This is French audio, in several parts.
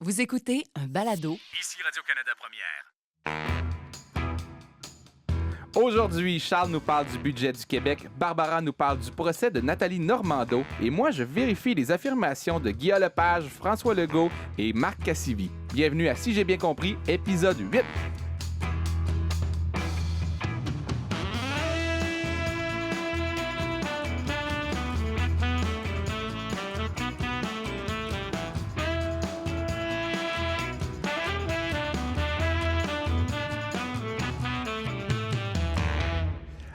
Vous écoutez un balado. Ici Radio-Canada Première. Aujourd'hui, Charles nous parle du budget du Québec, Barbara nous parle du procès de Nathalie Normando et moi, je vérifie les affirmations de Guillaume Lepage, François Legault et Marc Cassivi. Bienvenue à Si j'ai bien compris, épisode 8.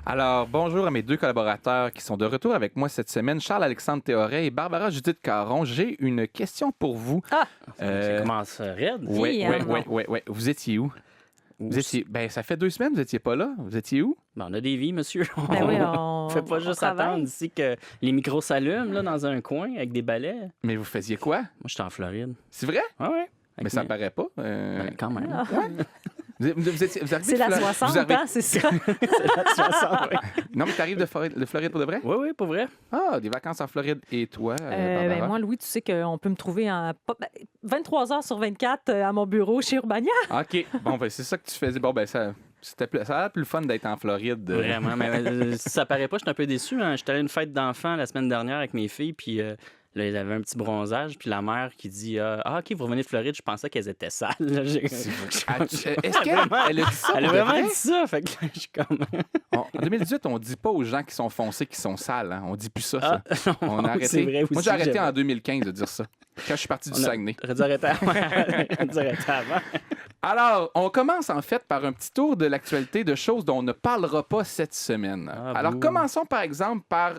Alors, bonjour à mes deux collaborateurs qui sont de retour avec moi cette semaine, Charles-Alexandre Théoret et Barbara Judith Caron. J'ai une question pour vous. Ça commence raide. Oui. Vous étiez où? Vous étiez... ça fait 2 semaines, vous n'étiez pas là. Vous étiez où? On a des vies, monsieur. Ben oui, On fait pas juste attendre ici que les micros s'allument là, dans un coin avec des balais. Mais vous faisiez quoi? Moi, j'étais en Floride. C'est vrai? Oui. Mais ça paraît pas. Ben, quand même. Vous étiez, vous arrivez C'est de la Floride- 60, vous arrivez- hein, c'est ça? C'est la 60, oui. Non, mais t'arrives de Floride pour de vrai? Oui, pour vrai. Ah, des vacances en Floride. Et toi, Barbara? Moi, Louis, tu sais qu'on peut me trouver 23 heures sur 24 à mon bureau chez Urbania. OK. Bon, c'est ça que tu faisais. Bon, ça a l'air plus fun d'être en Floride. Vraiment. Mais si ça paraît pas, je suis un peu déçu. Hein. J'étais allé à une fête d'enfants la semaine dernière avec mes filles, puis là, ils avaient un petit bronzage, puis la mère qui dit OK, vous revenez de Floride, je pensais qu'elles étaient sales. Là, Est-ce qu'elle a dit ça? Elle a pour de vraiment vrai? dit ça. Fait que là, je suis comme. En 2018, on dit pas aux gens qui sont foncés qu'ils sont sales. Hein? On dit plus ça. Non, On a arrêté. c'est vrai aussi. Moi, j'ai arrêté j'avais- en 2015 de dire ça. Quand je suis parti du Saguenay. J'aurais dû arrêter avant. Alors, on commence en fait par un petit tour de l'actualité de choses dont on ne parlera pas cette semaine. Alors, bouh. commençons par exemple par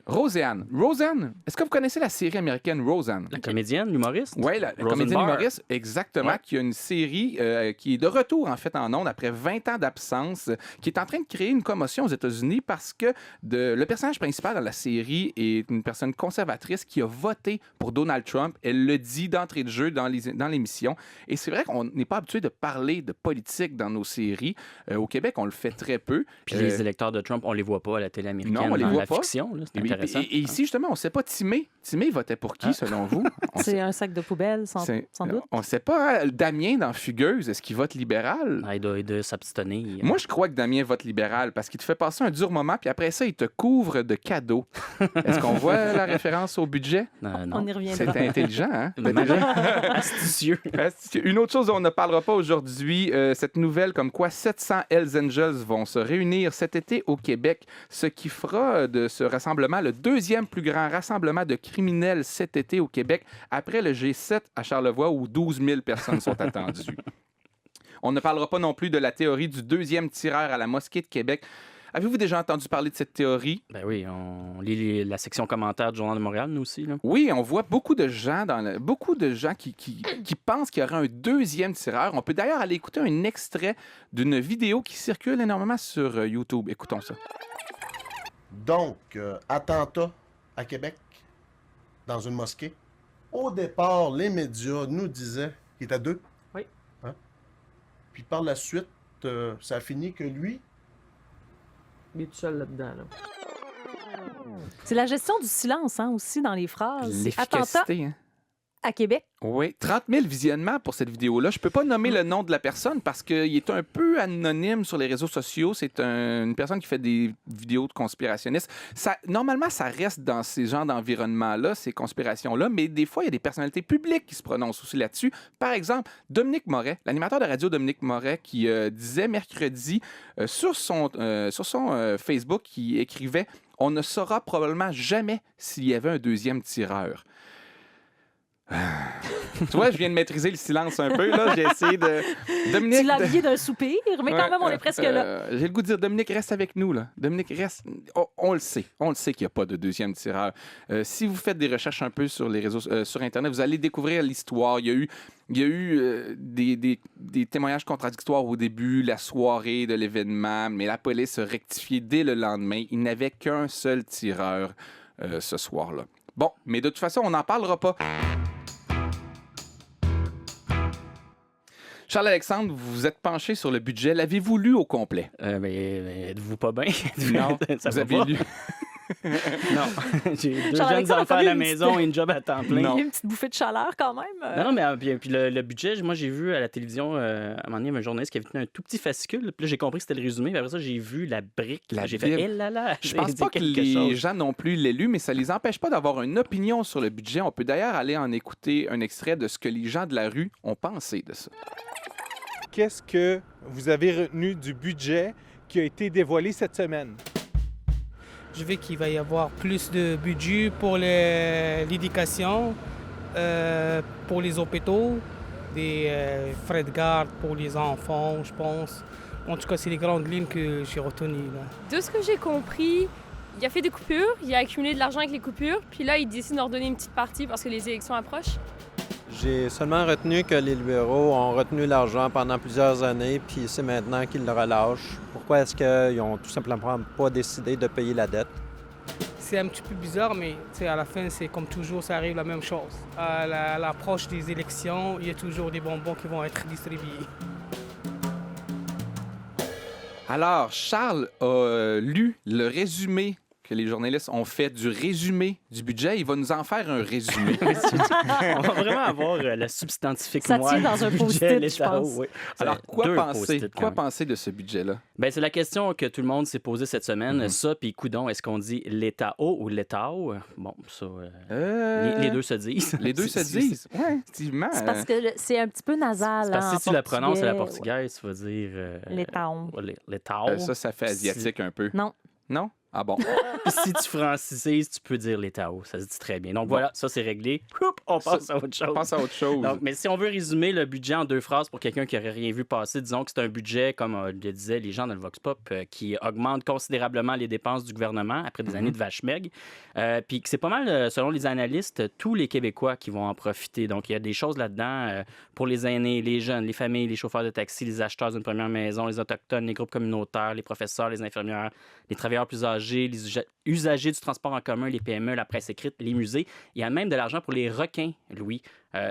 Roseanne. Roseanne, est-ce que vous connaissez la série américaine Roseanne? La comédienne, l'humoriste? Oui, la Roseanne comédienne Barr. humoriste, exactement, Ouais. qui a une série qui est de retour en fait en ondes après 20 ans d'absence, qui est en train de créer une commotion aux États-Unis parce que le personnage principal dans la série est une personne conservatrice qui a voté pour Donald Trump. Elle le dit d'entrée de jeu dans l'émission. Et c'est vrai qu'on n'est pas habitué de parler de politique dans nos séries. Au Québec, on le fait très peu. Puis les électeurs de Trump, on les voit pas à la télé américaine. Non, on les dans voit la pas. fiction, là, c'est Et, intéressant. et ici, justement, on ne sait pas Timé. Timé votait pour qui, selon vous? On C'est un sac de poubelle, sans doute. On ne sait pas. Hein, Damien, dans Fugueuse, est-ce qu'il vote libéral? Il doit s'abstenir. Moi, je crois que Damien vote libéral parce qu'il te fait passer un dur moment, puis après ça, il te couvre de cadeaux. Est-ce qu'on voit la référence au budget? Non. On y C'est reviendra. intelligent, hein? Astucieux. Une autre chose dont on ne parlera pas aujourd'hui, cette nouvelle comme quoi 700 Hells Angels vont se réunir cet été au Québec, ce qui fera de ce rassemblement le 2e plus grand rassemblement de criminels cet été au Québec, après le G7 à Charlevoix où 12 000 personnes sont attendues. On ne parlera pas non plus de la théorie du 2e tireur à la mosquée de Québec. Avez-vous déjà entendu parler de cette théorie? Ben oui, on lit la section commentaires du Journal de Montréal, nous aussi. Là. Oui, on voit beaucoup de gens qui pensent qu'il y aurait un 2e tireur. On peut d'ailleurs aller écouter un extrait d'une vidéo qui circule énormément sur YouTube. Écoutons ça. Donc, attentat à Québec, dans une mosquée. Au départ, les médias nous disaient qu'il était 2. Oui. Hein? Puis par la suite, ça a fini que lui... Il est tout seul là-dedans. Là. C'est la gestion du silence aussi dans les phrases. C'est attentat L'efficacité, hein? à Québec. Oui, 30 000 visionnements pour cette vidéo-là. Je ne peux pas nommer le nom de la personne parce qu'il est un peu anonyme sur les réseaux sociaux. C'est une personne qui fait des vidéos de conspirationnistes. Normalement, ça reste dans ces genres d'environnements-là, ces conspirations-là, mais des fois, il y a des personnalités publiques qui se prononcent aussi là-dessus. Par exemple, Dominique Moret, l'animateur de radio Dominique Moret, qui disait mercredi sur son Facebook, qui écrivait « On ne saura probablement jamais s'il y avait un 2e tireur ». Tu vois, je viens de maîtriser le silence un peu. Là. J'ai essayé de... Dominique, Tu l'as habillé d'un soupir, mais quand même, on est presque là. J'ai le goût de dire, Dominique, reste avec nous. Là. Dominique, reste... On le sait. On le sait qu'il n'y a pas de 2e tireur. Si vous faites des recherches un peu sur les réseaux, sur Internet, vous allez découvrir l'histoire. Il y a eu des témoignages contradictoires au début, la soirée de l'événement, mais la police a rectifié dès le lendemain. Il n'avait qu'un seul tireur ce soir-là. Bon, mais de toute façon, on n'en parlera pas. Charles-Alexandre, vous vous êtes penché sur le budget. L'avez-vous lu au complet? Êtes-vous pas bien? Non, Ça vous va avez pas? lu. Non, j'ai 2 Charles jeunes Alexandre, enfants à t'as la vu une maison et une job à temps plein. Il y a une petite bouffée de chaleur quand même. Non, mais puis le budget, moi, j'ai vu à la télévision, à un moment donné, il y avait un journaliste qui avait tenu un tout petit fascicule. Puis là, j'ai compris que c'était le résumé. Puis après ça, j'ai vu la brique. La J'ai fait, Bible. eh là là, Je c'est- pense c'est pas que quelque les chose. gens non plus l'aient lu, mais ça les empêche pas d'avoir une opinion sur le budget. On peut d'ailleurs aller en écouter un extrait de ce que les gens de la rue ont pensé de ça. Qu'est-ce que vous avez retenu du budget qui a été dévoilé cette semaine? Je veux qu'il va y avoir plus de budget pour l'éducation, pour les hôpitaux, des frais de garde pour les enfants, je pense. En tout cas, c'est les grandes lignes que j'ai retenues. Là. De ce que j'ai compris, il a fait des coupures, il a accumulé de l'argent avec les coupures, puis là, il décide d'en redonner une petite partie parce que les élections approchent. J'ai seulement retenu que les libéraux ont retenu l'argent pendant plusieurs années, puis c'est maintenant qu'ils le relâchent. Pourquoi est-ce qu'ils ont tout simplement pas décidé de payer la dette? C'est un petit peu bizarre, mais à la fin, c'est comme toujours, ça arrive la même chose. À l'approche des élections, il y a toujours des bonbons qui vont être distribués. Alors, Charles a lu le résumé que les journalistes ont fait du résumé du budget. Il va nous en faire un résumé. On va vraiment avoir le substantifique Ça moelle tient dans un du budget, post-it, je l'État. pense. Oui. Alors, quoi 2 penser? post-it, quand Quoi même. penser de ce budget-là? Ben, c'est la question que tout le monde s'est posée cette semaine. Mhm. Ça, puis coudon, est-ce qu'on dit l'État haut ou l'État haut? Bon, ça, les deux se disent. Les deux se C'est- disent. Oui, effectivement. C'est parce que c'est un petit peu nasal. C'est parce hein, que en si tu la prononces à la portugais. portugaise, tu vas dire... Les taons. L'État haut. Ça fait asiatique un peu. Non. Non? Ah bon? Puis si tu francises, tu peux dire l'État haut. Ça se dit très bien. Donc voilà, ça c'est réglé. Oup, on passe à autre chose. On passe à autre chose. Donc, mais si on veut résumer le budget en 2 phrases pour quelqu'un qui n'aurait rien vu passer, disons que c'est un budget, comme le disaient les gens dans le Vox Pop, qui augmente considérablement les dépenses du gouvernement après des années de vache maigre. Puis que c'est pas mal, selon les analystes, tous les Québécois qui vont en profiter. Donc il y a des choses là-dedans pour les aînés, les jeunes, les familles, les chauffeurs de taxi, les acheteurs d'une première maison, les autochtones, les groupes communautaires, les professeurs, les infirmières, les travailleurs plus âgés, les usagers du transport en commun, les PME, la presse écrite, les musées. Il y a même de l'argent pour les requins, Louis.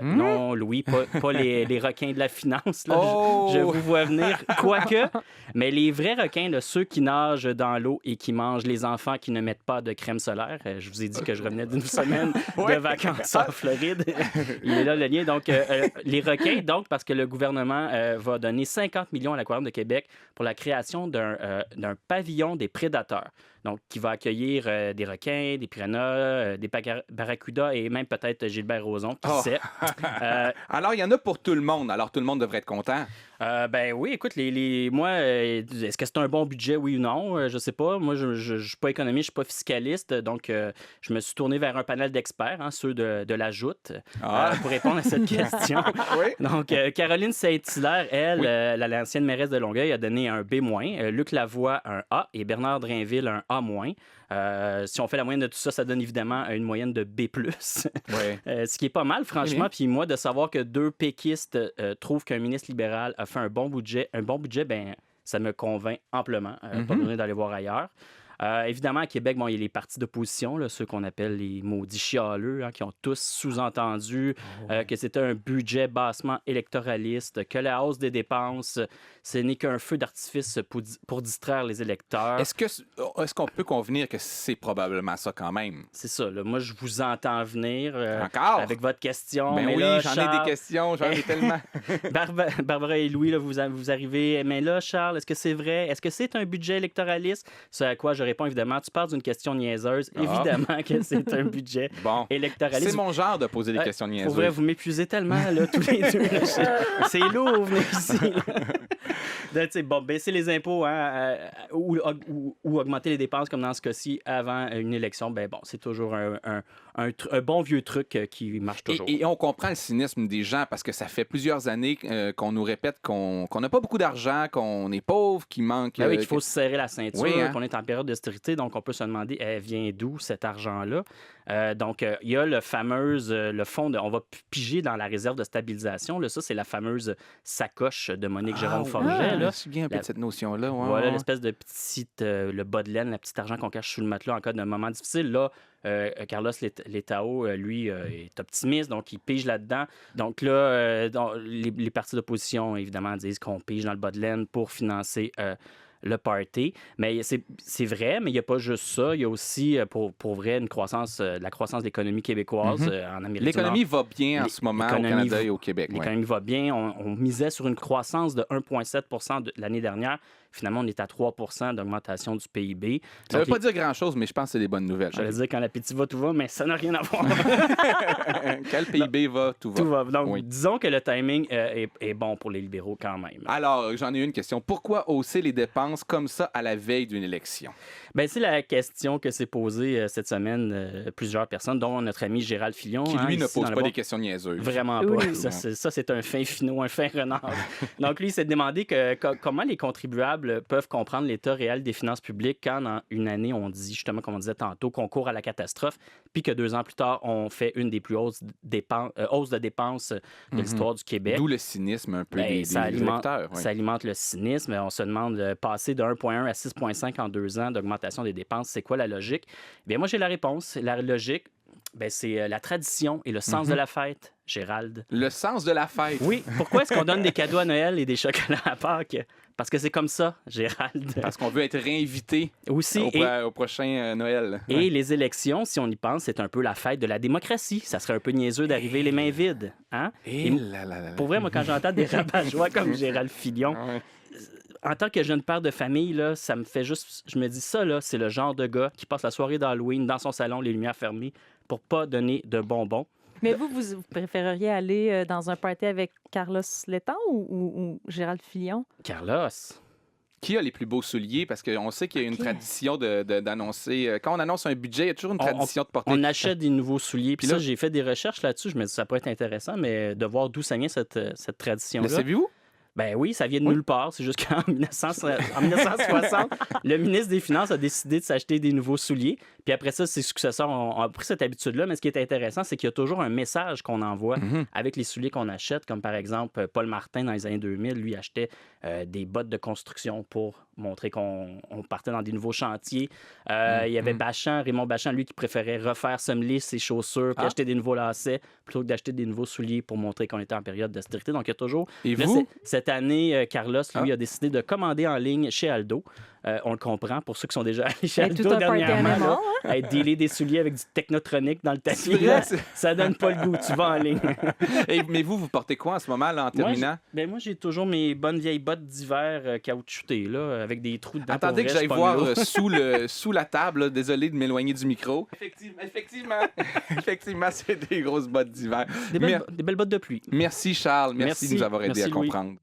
Non, Louis, pas les requins de la finance. Là. Oh! Je vous vois venir. Quoique, mais les vrais requins, là, ceux qui nagent dans l'eau et qui mangent les enfants qui ne mettent pas de crème solaire. Je vous ai dit que je revenais d'une semaine de vacances en Floride. Il est là le lien. Donc, les requins, donc, parce que le gouvernement va donner 50 millions à l'Aquarium de Québec pour la création d'un pavillon des prédateurs. Donc, qui va accueillir des requins, des piranhas, des barracudas et même peut-être Gilbert Rozon, qui sait. Alors, il y en a pour tout le monde. Alors, tout le monde devrait être content. Ben oui, écoute, moi, est-ce que c'est un bon budget, oui ou non? Je sais pas. Moi, je suis pas économiste, je suis pas fiscaliste, donc je me suis tourné vers un panel d'experts, ceux de la Joute, pour répondre à cette question. Oui. Donc, Caroline Saint-Hilaire, elle, l'ancienne mairesse de Longueuil, a donné un B-. Luc Lavoie, un A, et Bernard Drainville, un A-. Si on fait la moyenne de tout ça, ça donne évidemment une moyenne de B+. Ouais. Ce qui est pas mal, franchement. Oui. Puis moi, de savoir que 2 péquistes trouvent qu'un ministre libéral a fait un bon budget, ben ça me convainc amplement. Pas besoin d'aller voir ailleurs. Évidemment, à Québec, il y a les partis d'opposition, là, ceux qu'on appelle les maudits chialeux, qui ont tous sous-entendu que c'était un budget bassement électoraliste, que la hausse des dépenses, ce n'est qu'un feu d'artifice pour distraire les électeurs. Est-ce qu'on peut convenir que c'est probablement ça quand même? C'est ça. Là. Moi, je vous entends venir Encore? avec votre question. Ben mais oui, là, j'en ai Charles, des questions, j'en ai tellement. Barbara et Louis, là, vous arrivez. Mais là, Charles, est-ce que c'est vrai? Est-ce que c'est un budget électoraliste? Ce à quoi je réponds évidemment, tu parles d'une question niaiseuse. Évidemment que c'est un budget électoraliste. C'est mon genre de poser des questions niaiseuses. Pour vrai, vous m'épuisez tellement, là, tous les deux. Là. C'est lourd, venez ici. Baisser les impôts ou augmenter les dépenses, comme dans ce cas-ci, avant une élection, c'est toujours un bon vieux truc qui marche toujours. Et on comprend le cynisme des gens parce que ça fait plusieurs années qu'on nous répète qu'on n'a pas beaucoup d'argent, qu'on est pauvre, qu'il manque... qu'il faut se serrer la ceinture, Oui, hein? qu'on est en période d'austérité, donc on peut se demander, elle vient d'où cet argent-là? Donc, il y a le fonds on va piger dans la réserve de stabilisation. Là, ça, c'est la fameuse sacoche de Monique Jérôme Forget. Je me souviens un peu de cette notion-là. Ouais, voilà, ouais. l'espèce de petite, le bas de laine, le petit argent qu'on cache sous le matelas en cas d'un moment difficile. Là, Carlos Letao, lui, est optimiste, donc il pige là-dedans. Donc là, les partis d'opposition, évidemment, disent qu'on pige dans le bas de laine pour financer le party. Mais c'est vrai, mais il n'y a pas juste ça. Il y a aussi, pour vrai, la croissance de l'économie québécoise en Amérique du Nord. L'économie va bien en ce moment au Canada et au Québec. L'économie va bien. On misait sur une croissance de 1,7 % l'année dernière. Finalement, on est à 3 % d'augmentation du PIB. Ça ne veut pas dire grand-chose, mais je pense que c'est des bonnes nouvelles. J'allais dire quand l'appétit va, tout va, mais ça n'a rien à voir. Quand le PIB va, tout va. Tout va. Donc, Oui. disons que le timing est bon pour les libéraux quand même. Alors, j'en ai une question. Pourquoi hausser les dépenses comme ça à la veille d'une élection? Ben, c'est la question que s'est posée cette semaine plusieurs personnes, dont notre ami Gérald Filion. Qui, lui, ne ici, pose dans le pas Bon. des questions niaiseuses. Vraiment pas. Oui. Ça, c'est un fin finot, un fin renard. Donc, lui, il s'est demandé comment les contribuables peuvent comprendre l'état réel des finances publiques quand, dans une année, on dit, justement, comme on disait tantôt, qu'on court à la catastrophe, puis que 2 ans plus tard, on fait une des plus hausses de dépenses de l'histoire du Québec. D'où le cynisme un peu des Ça alimente, électeurs. Oui. ça alimente le cynisme. On se demande de passer de 1,1 à 6,5 en 2 ans d'augmentation des dépenses. C'est quoi la logique? Bien, moi, j'ai la réponse. La logique, c'est la tradition et le sens de la fête, Gérald. Le sens de la fête. Oui. Pourquoi est-ce qu'on donne des cadeaux à Noël et des chocolats à Pâques? Parce que c'est comme ça, Gérald. Parce qu'on veut être réinvité Aussi. au prochain Noël. Et les élections, si on y pense, c'est un peu la fête de la démocratie. Ça serait un peu niaiseux d'arriver les mains vides. Hein? Et là. Pour vrai, moi, quand j'entends des rabat-joie comme Gérald Filion, Ouais. en tant que jeune père de famille, là, ça me fait juste... Je me dis ça, là, c'est le genre de gars qui passe la soirée d'Halloween dans son salon, les lumières fermées, pour pas donner de bonbons. Mais vous préféreriez aller dans un party avec Carlos Letang ou Gérald Filion? Carlos. Qui a les plus beaux souliers? Parce qu'on sait qu'il y a une tradition d'annoncer... Quand on annonce un budget, il y a toujours une tradition de porter... On achète des nouveaux souliers. Puis Puis là- ça, j'ai fait des recherches là-dessus. Je me dis ça pourrait être intéressant, mais de voir d'où ça vient cette tradition-là. Le savez-vous? Ben oui, ça vient de nulle part. C'est juste qu'en 1960, le ministre des Finances a décidé de s'acheter des nouveaux souliers. Puis après ça, ses successeurs ont pris cette habitude-là. Mais ce qui est intéressant, c'est qu'il y a toujours un message qu'on envoie avec les souliers qu'on achète. Comme par exemple, Paul Martin, dans les années 2000, lui achetait des bottes de construction pour montrer qu'on partait dans des nouveaux chantiers. Il y avait Raymond Bachand, lui, qui préférait refaire semeler ses chaussures puis acheter des nouveaux lacets plutôt que d'acheter des nouveaux souliers pour montrer qu'on était en période d'austérité. Donc, il y a toujours... Et Là, vous? cette année, Carlos, lui, a décidé de commander en ligne chez Aldo. On le comprend pour ceux qui sont déjà allés chez Aldo tout un party dernièrement. à Là, mémoire, dealer des souliers avec du technotronique dans le tapis. C'est vrai, là, c'est- ça donne pas le goût. Tu vas en ligne. Mais vous portez quoi en ce moment, là, en terminant? Moi, j'ai toujours mes bonnes vieilles bottes d'hiver caoutchoutées, là, avec des trous dedans. Attendez Pour que vrai, j'aille je suis pas voir mélo. sous la table. Là. Désolé de m'éloigner du micro. Effectivement, c'est des grosses bottes d'hiver. Des belles bottes de pluie. Merci, Charles. Merci de nous avoir aidé Merci, à Louis. comprendre.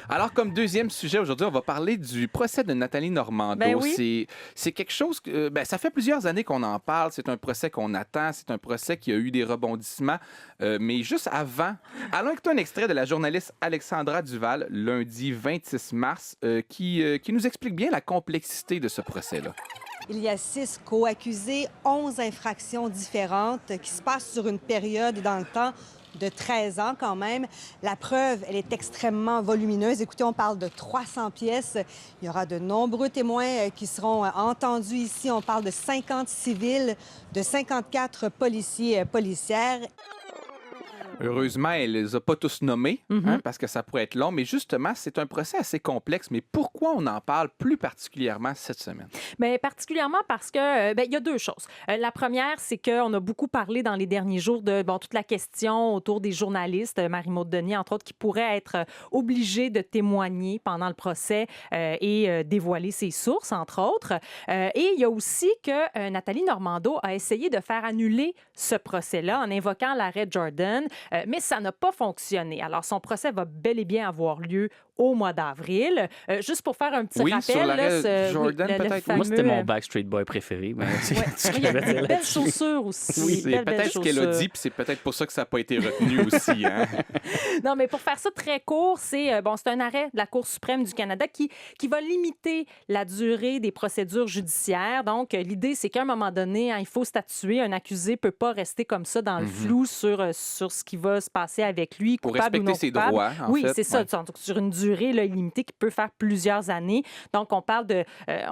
Alors, comme deuxième sujet aujourd'hui, on va parler du procès de Nathalie Normando. Ben oui. C'est quelque chose que... ça fait plusieurs années qu'on en parle. C'est un procès qu'on attend. C'est un procès qui a eu des rebondissements. Mais juste avant, allons écouter un extrait de la journaliste Alexandra Duval, lundi 26 mars, qui nous explique bien la complexité de ce procès-là. Il y a 6 co-accusés, 11 infractions différentes qui se passent sur une période dans le temps de 13 ans quand même. La preuve, elle est extrêmement volumineuse. Écoutez, on parle de 300 pièces. Il y aura de nombreux témoins qui seront entendus ici. On parle de 50 civils, de 54 policiers, policières. Heureusement, elle les a pas tous nommés, parce que ça pourrait être long. Mais justement, c'est un procès assez complexe. Mais pourquoi on en parle plus particulièrement cette semaine? Bien, particulièrement parce que il y a 2 choses. La première, c'est qu'on a beaucoup parlé dans les derniers jours de toute la question autour des journalistes, Marie-Maude Denis, entre autres, qui pourraient être obligés de témoigner pendant le procès et dévoiler ses sources, entre autres. Et il y a aussi que Nathalie Normando a essayé de faire annuler ce procès-là en invoquant l'arrêt Jordan, mais ça n'a pas fonctionné. Alors, son procès va bel et bien avoir lieu au mois d'avril. Juste pour faire un petit Oui, rappel... sur l'arrêt là, Jordan, le peut-être. Moi, c'était mon fameux- Backstreet Boy préféré. Mais c'est Ouais. ce que Il y a je veux dire de belles là-dessus. chaussures aussi. Oui, c'est belles peut-être ce qu'elle a chaussures. dit, puis c'est peut-être pour ça que ça n'a pas été retenu aussi. Hein? Non, mais pour faire ça très court, c'est un arrêt de la Cour suprême du Canada qui va limiter la durée des procédures judiciaires. Donc, l'idée, c'est qu'à un moment donné, il faut statuer. Un accusé ne peut pas rester comme ça dans le flou sur ce qui va se passer avec lui, Pour coupable ou respecter non ses coupable. droits, en oui, fait. c'est ça. Ouais. Donc, sur une durée durée là, illimitée qui peut faire plusieurs années. Donc, on parle de...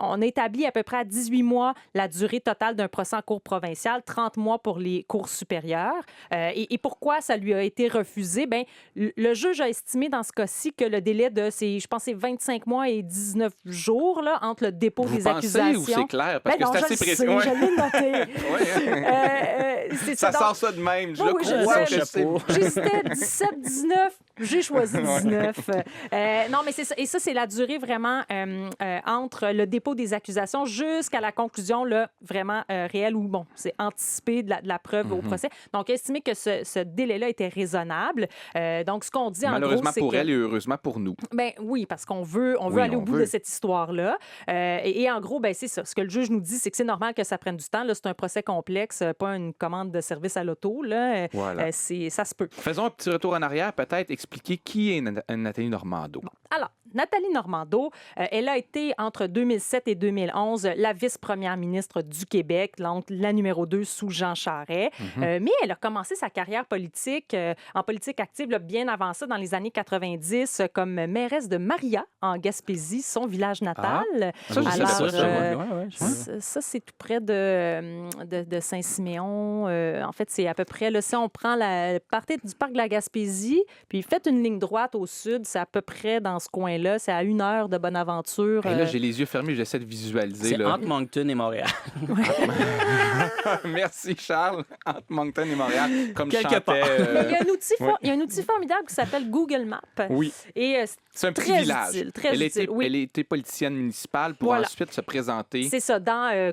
on établit à peu près à 18 mois la durée totale d'un procès en cour provinciale, 30 mois pour les cours supérieures. Et pourquoi ça lui a été refusé? Bien, le juge a estimé dans ce cas-ci que le délai de, je pense, c'est 25 mois et 19 jours là, entre le dépôt Vous des pensez accusations. ou c'est clair? Parce Ben que non, c'est assez je le précis. sais, Ouais. je l'ai noté. Ouais. Ça donc- sort ça de même. Je Oui, le oui, je crois sais. que c'est... J'hésitais 17, 19. J'ai choisi 19. Non, mais c'est ça. Et ça, c'est la durée vraiment entre le dépôt des accusations jusqu'à la conclusion là, vraiment réelle où, bon, c'est anticipé de la preuve au procès. Donc, estimé que ce délai-là était raisonnable. Donc, ce qu'on dit en gros, Malheureusement c'est pour que... elle et heureusement pour nous. Ben oui, parce qu'on veut, Oui, aller au on bout veut. de cette histoire-là. Et en gros, ben c'est ça. Ce que le juge nous dit, c'est que c'est normal que ça prenne du temps. Là, c'est un procès complexe, pas une commande de service à l'auto. Là. Voilà. Ça se peut. Faisons un petit retour en arrière, peut-être expliquer qui est Nathalie Normando. Alors, Nathalie Normando, elle a été entre 2007 et 2011 la vice-première ministre du Québec, donc la numéro 2 sous Jean Charest. Mais elle a commencé sa carrière politique en politique active là, bien avant ça, dans les années 90, comme mairesse de Maria, en Gaspésie, son village natal. Ça, je savais Alors, ça, ça, c'est tout près de Saint-Siméon. En fait, c'est à peu près, là, si on prend partez du parc de la Gaspésie, puis faites une ligne droite au sud, c'est à peu près dans ce coin-là. C'est à 1 heure de Bonaventure. Et là, j'ai les yeux fermés, j'essaie de visualiser. C'est Là. entre Moncton et Montréal. Merci, Charles. Entre Moncton et Montréal, comme je Quelque chantais. part. Mais il y a un outil, Oui. il y a un outil formidable qui s'appelle Google Maps. Oui. Et C'est un très privilège. utile, très elle, utile, oui. elle a été politicienne municipale pour Voilà. ensuite se présenter. c'est ça,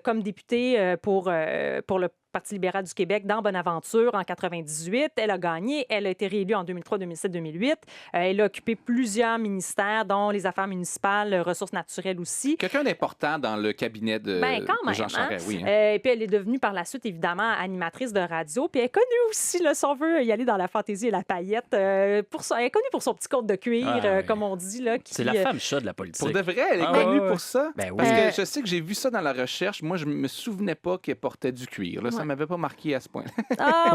comme députée pour le Parti libéral du Québec dans Bonaventure en 98. Elle a gagné. Elle a été réélue en 2003, 2007, 2008. Elle a occupé plusieurs ministères, dont les affaires municipales, ressources naturelles aussi. Quelqu'un d'important dans le cabinet de, Ben, quand de Jean même, Charest, oui. hein. Et puis, elle est devenue par la suite, évidemment, animatrice de radio. Puis, elle est connue aussi, là, si on veut y aller dans la fantaisie et la paillette. Elle est connue pour son petit côte de cuir, Ah, oui. comme on dit. Là, C'est la femme chat de la politique. Pour de vrai, elle est Ah, connue ouais, ouais. pour ça. Ben oui. Parce que je sais que j'ai vu ça dans la recherche. Moi, je me souvenais pas qu'elle portait du cuir. Là, ça Ouais. m'avait pas marqué à ce point. Ah,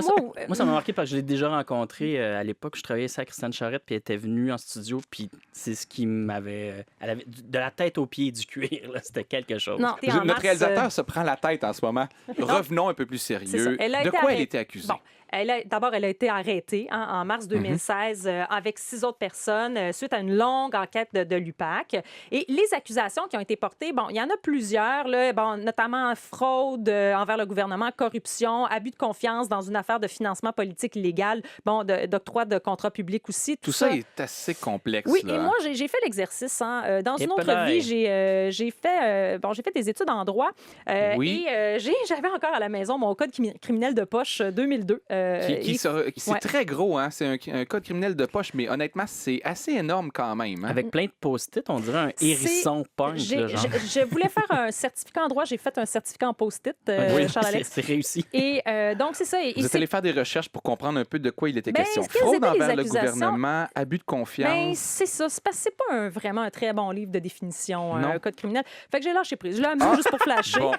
Moi, ça m'a marqué parce que je l'ai déjà rencontrée à l'époque. Je travaillais avec Christiane Charette, puis elle était venue en studio, puis c'est ce qui m'avait... Elle avait de la tête aux pieds du cuir, là. C'était quelque chose. Non, t'es en Notre mars, réalisateur se prend la tête en ce moment. Revenons un peu plus C'est ça. sérieux. Elle a De été quoi elle arrêtée. était accusée? Bon. D'abord, elle a été arrêtée en mars 2016 avec 6 autres personnes suite à une longue enquête de l'UPAC. Et les accusations qui ont été portées, bon, il y en a plusieurs, là, bon, notamment fraude envers le gouvernement, corruption, abus de confiance dans une affaire de financement politique illégal, bon, d'octroi de contrats publics aussi. Tout ça est assez complexe. Oui, là, et hein. moi, j'ai fait l'exercice. Dans Et une autre pareil. vie, j'ai fait des études en droit. Oui. Et j'avais encore à la maison mon code criminel de poche 2002. C'est ouais. très gros, hein? C'est un code criminel de poche, mais honnêtement, c'est assez énorme quand même. hein. Avec plein de post-it, on dirait un hérisson punk, là, genre. Je voulais faire un certificat en droit. J'ai fait un certificat en post-it, Oui, Charles-Alex. c'est réussi. Et donc, c'est ça. Et Vous êtes allé faire des recherches pour comprendre un peu de quoi il était Ben, question. quelles Fraude étaient les envers le accusations? gouvernement, abus de Ben, confiance. c'est ça. C'est parce que c'est pas vraiment un très bon livre de définition, Non. un code criminel. Fait que j'ai lâché prise. Je l'ai amené juste pour flasher. Bon.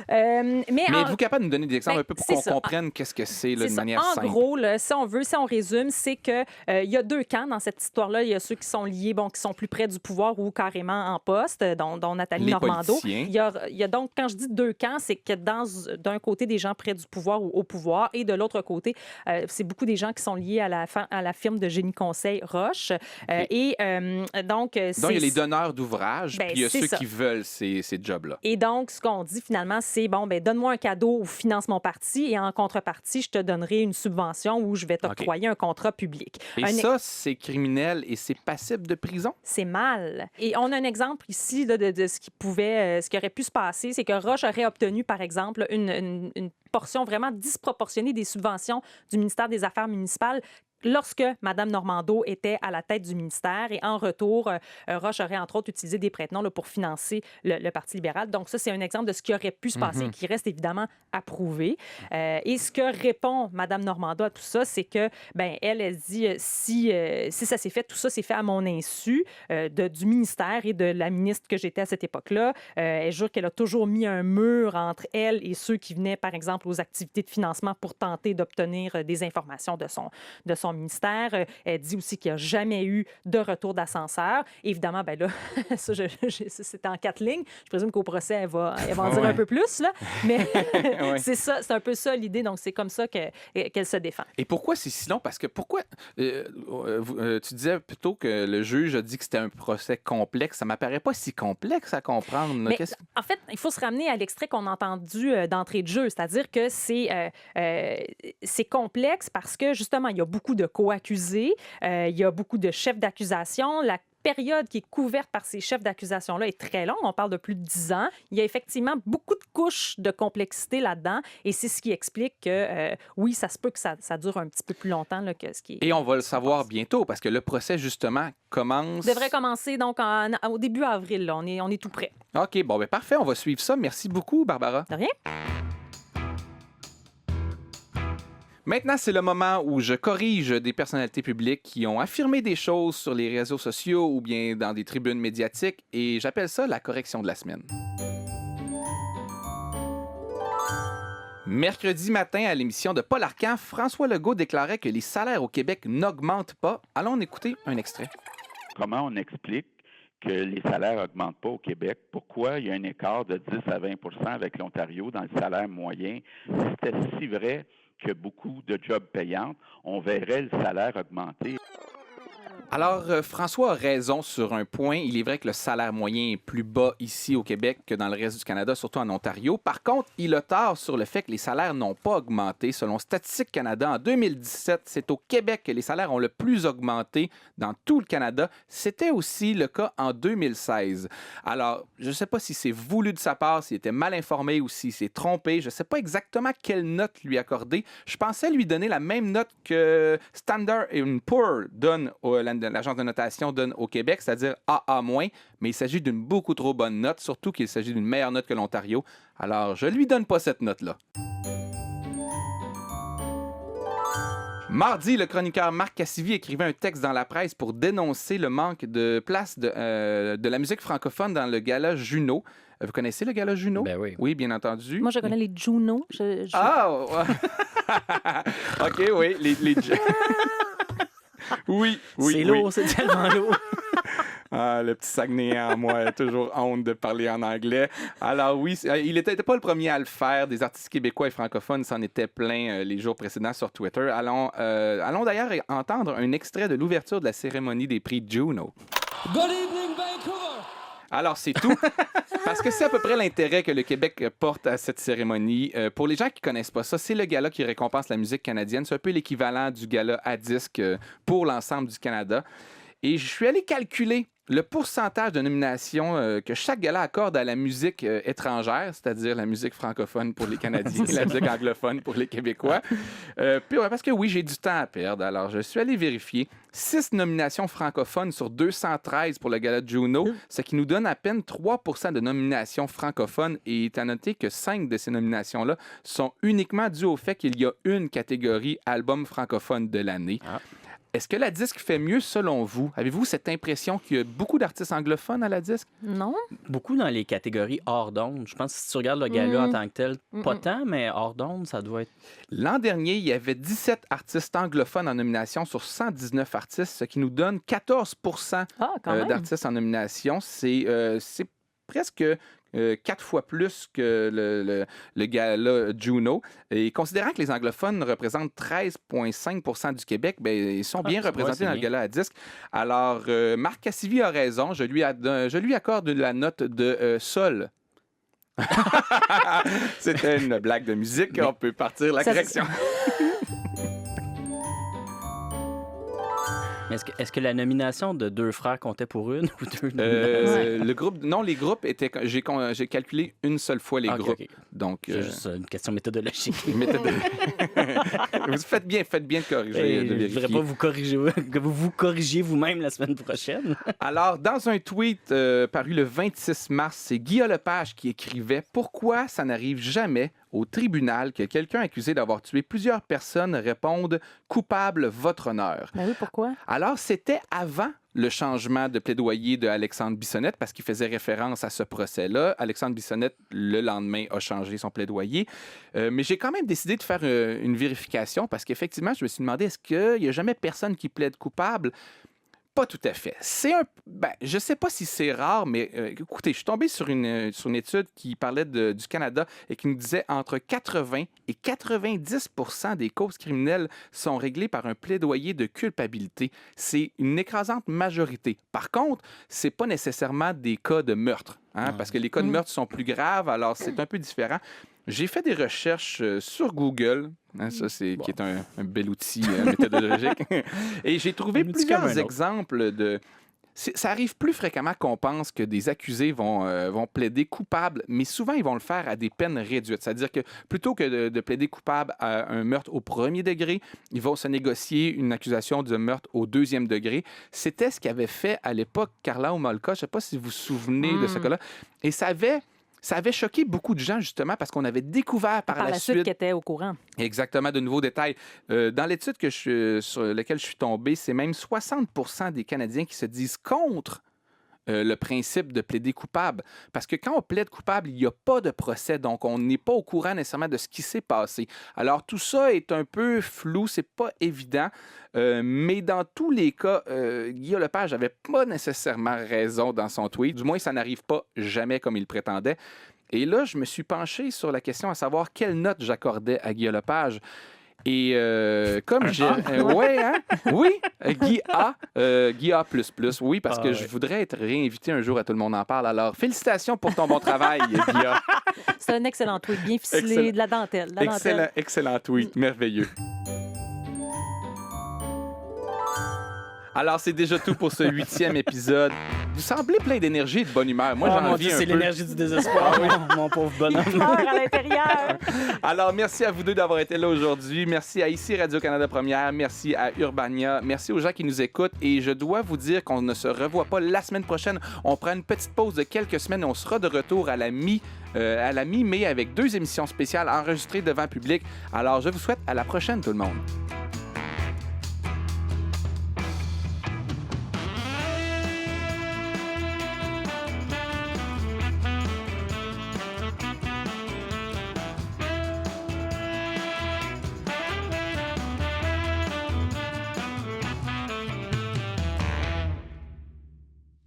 Mais Mais en- êtes-vous capable de nous donner des exemples Ben, un peu pour c'est qu'on ça. comprenne qu'est-ce que c'est là, C'est de ça. manière En simple? gros, là, si on résume, c'est que il y a deux camps dans cette histoire-là. Il y a ceux qui sont liés, bon, qui sont plus près du pouvoir ou carrément en poste, dont Nathalie Les Normando. politiciens. Il y a donc, quand je dis deux camps, c'est que d'un côté, des gens près du pouvoir ou au pouvoir, et de l'autre côté, c'est beaucoup des gens qui sont liés à la firme de génie conseil Roche. Donc, Donc, il y a les donneurs d'ouvrages, Ben, puis il y a c'est ceux ça. qui veulent ces jobs-là. Et donc, ce qu'on dit finalement, c'est bon, ben donne-moi un cadeau ou finance mon parti et en contrepartie, je te donnerai une subvention où je vais t'octroyer un contrat public. Et ça, c'est criminel et c'est passible de prison? C'est mal. Et on a un exemple ici là, de ce qui aurait pu se passer, c'est que Roche aurait obtenu, par exemple, une portion vraiment disproportionnée des subventions du ministère des Affaires municipales lorsque Mme Normando était à la tête du ministère. Et en retour, Roche aurait, entre autres, utilisé des prête-noms là, pour financer le Parti libéral. Donc ça, c'est un exemple de ce qui aurait pu se passer et qui reste évidemment à prouver. Et ce que répond Mme Normando à tout ça, c'est que, ben elle dit, si ça s'est fait, tout ça s'est fait à mon insu du ministère et de la ministre que j'étais à cette époque-là. Elle jure qu'elle a toujours mis un mur entre elle et ceux qui venaient, par exemple, aux activités de financement pour tenter d'obtenir des informations de son son ministère. Elle dit aussi qu'il n'y a jamais eu de retour d'ascenseur. Évidemment, ben là, ça, c'est en 4 lignes. Je présume qu'au procès, elle va en dire un peu plus, là. Mais c'est ça, c'est un peu ça l'idée. Donc, c'est comme ça qu'elle se défend. Et pourquoi c'est si long? Parce que pourquoi... tu disais plutôt que le juge a dit que c'était un procès complexe. Ça m'apparaît pas si complexe à comprendre. Mais, en fait, il faut se ramener à l'extrait qu'on a entendu d'entrée de jeu, c'est-à-dire que c'est complexe parce que, justement, il y a beaucoup de co-accusés, il y a beaucoup de chefs d'accusation. La période qui est couverte par ces chefs d'accusation-là est très longue. On parle de plus de 10 ans. Il y a effectivement beaucoup de couches de complexité là-dedans et c'est ce qui explique que, oui, ça se peut que ça dure un petit peu plus longtemps là, que ce qui est... Et on va le savoir bientôt parce que le procès, justement, commence... devrait commencer donc au début avril. Là. On est tout prêt. OK, bon, ben parfait. On va suivre ça. Merci beaucoup, Barbara. De rien. Maintenant, c'est le moment où je corrige des personnalités publiques qui ont affirmé des choses sur les réseaux sociaux ou bien dans des tribunes médiatiques et j'appelle ça la correction de la semaine. Mercredi matin, à l'émission de Paul Arcand, François Legault déclarait que les salaires au Québec n'augmentent pas. Allons écouter un extrait. Comment on explique que les salaires n'augmentent pas au Québec? Pourquoi il y a un écart de 10 à 20 avec l'Ontario dans le salaire moyen? Si c'était si vrai que beaucoup de jobs payants, on verrait le salaire augmenter. Alors, François a raison sur un point. Il est vrai que le salaire moyen est plus bas ici au Québec que dans le reste du Canada, surtout en Ontario. Par contre, il a tort sur le fait que les salaires n'ont pas augmenté. Selon Statistique Canada, en 2017, c'est au Québec que les salaires ont le plus augmenté dans tout le Canada. C'était aussi le cas en 2016. Alors, je ne sais pas si c'est voulu de sa part, s'il était mal informé ou s'il s'est trompé. Je ne sais pas exactement quelle note lui accorder. Je pensais lui donner la même note que Standard & Poor's donne l'agence de notation donne au Québec, c'est-à-dire AA-, mais il s'agit d'une beaucoup trop bonne note, surtout qu'il s'agit d'une meilleure note que l'Ontario. Alors, je lui donne pas cette note-là. Mardi, le chroniqueur Marc Cassivi écrivait un texte dans la presse pour dénoncer le manque de place de la musique francophone dans le gala Juno. Vous connaissez le gala Juno? Ben oui. Oui, bien entendu. Moi, je connais les Juno. Ah! OK, oui, les Oui. C'est lourd, c'est tellement lourd. Ah, le petit Saguenayen en moi a toujours honte de parler en anglais. Alors oui, il n'était pas le premier à le faire. Des artistes québécois et francophones s'en étaient pleins les jours précédents sur Twitter. Allons d'ailleurs entendre un extrait de l'ouverture de la cérémonie des prix Juno. Good evening, Vancouver! Alors, c'est tout. Parce que c'est à peu près l'intérêt que le Québec porte à cette cérémonie. Pour les gens qui ne connaissent pas ça, c'est le gala qui récompense la musique canadienne. C'est un peu l'équivalent du gala à disque pour l'ensemble du Canada. Et je suis allé calculer le pourcentage de nominations que chaque gala accorde à la musique étrangère, c'est-à-dire la musique francophone pour les Canadiens et la musique anglophone pour les Québécois. Parce que oui, j'ai du temps à perdre. Alors, je suis allé vérifier. 6 nominations francophones sur 213 pour le gala de Juno, ce qui nous donne à peine 3% de nominations francophones. Et à noter que 5 de ces nominations-là sont uniquement dues au fait qu'il y a une catégorie album francophone de l'année. Ah. Est-ce que la disque fait mieux selon vous? Avez-vous cette impression qu'il y a beaucoup d'artistes anglophones à la disque? Non. Beaucoup dans les catégories hors d'onde. Je pense que si tu regardes le gala en tant que tel, pas tant, mais hors d'onde, ça doit être... L'an dernier, il y avait 17 artistes anglophones en nomination sur 119 artistes, ce qui nous donne 14% d'artistes en nomination. C'est presque... 4 fois plus que le gala Juno. Et considérant que les anglophones représentent 13,5% du Québec, ils sont bien représentés dans le gala à disque. Alors, Marc Cassivi a raison. Je lui accorde la note de Sol. C'était une blague de musique. On peut partir la correction. Est-ce que la nomination de 2 frères comptait pour une ou 2 le groupe, non, les groupes étaient. J'ai calculé une seule fois les groupes. Okay. Donc, c'est juste une question méthodologique. Vous faites bien de corriger. Je ne voudrais pas vous corriger, que vous vous corrigiez vous-même la semaine prochaine. Alors, dans un tweet paru le 26 mars, c'est Guillaume Lepage qui écrivait « Pourquoi ça n'arrive jamais au tribunal que quelqu'un accusé d'avoir tué plusieurs personnes réponde « Coupable, votre honneur ». Ben oui, pourquoi? Alors, c'était avant le changement de plaidoyer de Alexandre Bissonnette parce qu'il faisait référence à ce procès-là. Alexandre Bissonnette, le lendemain, a changé son plaidoyer. Mais j'ai quand même décidé de faire une vérification parce qu'effectivement, je me suis demandé, est-ce qu'il n'y a jamais personne qui plaide coupable? Pas tout à fait. Je ne sais pas si c'est rare, mais écoutez, je suis tombé sur une étude qui parlait du Canada et qui nous disait entre 80 et 90 % des causes criminelles sont réglées par un plaidoyer de culpabilité. C'est une écrasante majorité. Par contre, ce n'est pas nécessairement des cas de meurtre, parce que les cas de meurtre sont plus graves, alors c'est un peu différent. J'ai fait des recherches sur Google, qui est un bel outil méthodologique, et j'ai trouvé plusieurs exemples de... Ça arrive plus fréquemment qu'on pense que des accusés vont plaider coupable, mais souvent, ils vont le faire à des peines réduites. C'est-à-dire que plutôt que de plaider coupable à un meurtre au premier degré, ils vont se négocier une accusation de meurtre au deuxième degré. C'était ce qu'avait fait à l'époque Karla Homolka. Je ne sais pas si vous vous souvenez de ce cas-là. Et ça avait choqué beaucoup de gens, justement, parce qu'on avait découvert par la suite qui était au courant. Exactement, de nouveaux détails. Dans l'étude sur laquelle je suis tombé, c'est même 60 % des Canadiens qui se disent contre le principe de plaider coupable. Parce que quand on plaide coupable, il n'y a pas de procès, donc on n'est pas au courant nécessairement de ce qui s'est passé. Alors, tout ça est un peu flou, c'est pas évident, mais dans tous les cas, Guillaume Lepage n'avait pas nécessairement raison dans son tweet. Du moins, ça n'arrive pas jamais comme il prétendait. Et là, je me suis penché sur la question à savoir quelle note j'accordais à Guillaume Lepage. Et comme j'ai... Oui, Guy A, oui, parce que je voudrais être réinvité un jour à Tout le monde en parle. Alors, félicitations pour ton bon travail, Guy A. C'est un excellent tweet, bien ficelé, de la dentelle. Excellent tweet, merveilleux. Alors, c'est déjà tout pour ce 8e épisode. Vous semblez plein d'énergie et de bonne humeur. Moi, j'en envie un peu. C'est l'énergie du désespoir, mon pauvre bonhomme. À l'intérieur. Alors, merci à vous deux d'avoir été là aujourd'hui. Merci à ici Radio-Canada Première. Merci à Urbania. Merci aux gens qui nous écoutent. Et je dois vous dire qu'on ne se revoit pas la semaine prochaine. On prend une petite pause de quelques semaines. On sera de retour à la mi-mai avec 2 émissions spéciales enregistrées devant public. Alors, je vous souhaite à la prochaine, tout le monde.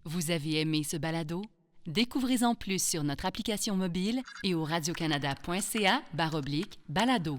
Vous avez aimé ce balado? Découvrez-en plus sur notre application mobile et au radiocanada.ca/balado.